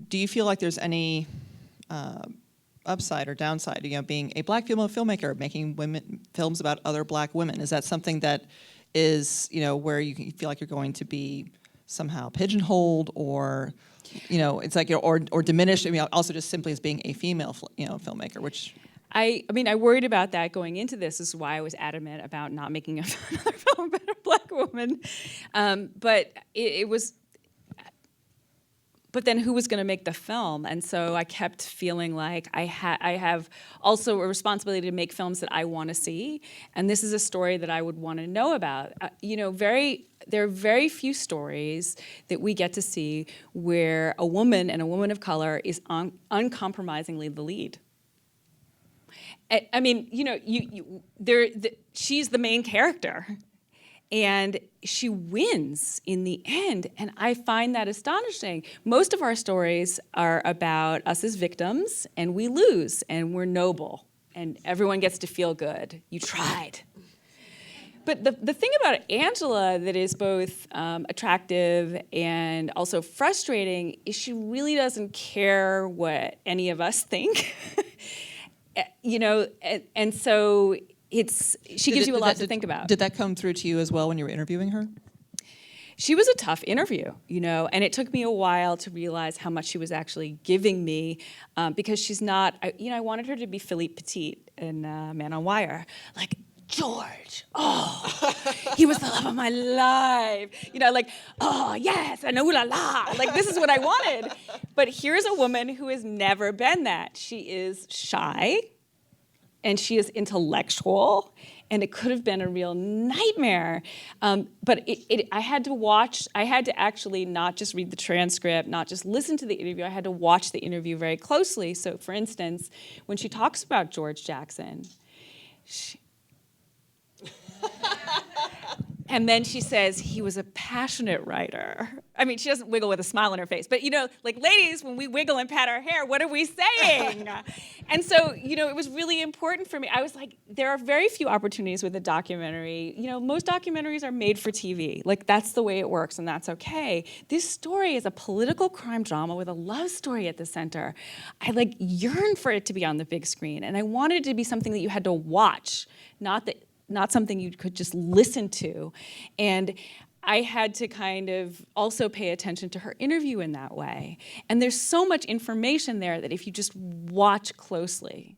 do you feel like there's any upside or downside, being a black female filmmaker, making films about other black women? Is that something that is, where you feel like you're going to be somehow pigeonholed, or, it's like, or diminished? I mean, also just simply as being a female, filmmaker, which... I mean, I worried about that going into this. This is why I was adamant about not making another film about a black woman. But it was... But then who was going to make the film? And so I kept feeling like I have also a responsibility to make films that I want to see. And this is a story that I would want to know about. There are very few stories that we get to see where a woman, and a woman of color, is uncompromisingly the lead. I mean, she's the main character. And she wins in the end, and I find that astonishing. Most of our stories are about us as victims, and we lose, and we're noble, and everyone gets to feel good. You tried. But the thing about Angela that is both attractive and also frustrating is she really doesn't care what any of us think. And so she gives you a lot to think about. Did that come through to you as well when you were interviewing her? She was a tough interview, and it took me a while to realize how much she was actually giving me, because she's not, I wanted her to be Philippe Petit in Man on Wire. Like, George, he was the love of my life. Oh, yes, and ooh la la. Like, this is what I wanted. But here's a woman who has never been that. She is shy, and she is intellectual, and it could have been a real nightmare. But I had to actually not just read the transcript, not just listen to the interview, I had to watch the interview very closely. So for instance, when she talks about George Jackson, and then she says he was a passionate writer. I mean, she doesn't wiggle with a smile on her face, but like ladies, when we wiggle and pat our hair, what are we saying? And so, it was really important for me. I was like, there are very few opportunities with a documentary. Most documentaries are made for TV. Like, that's the way it works, and that's okay. This story is a political crime drama with a love story at the center. I yearn for it to be on the big screen, and I wanted it to be something that you had to watch, not something you could just listen to. And I had to kind of also pay attention to her interview in that way. And there's so much information there that if you just watch closely,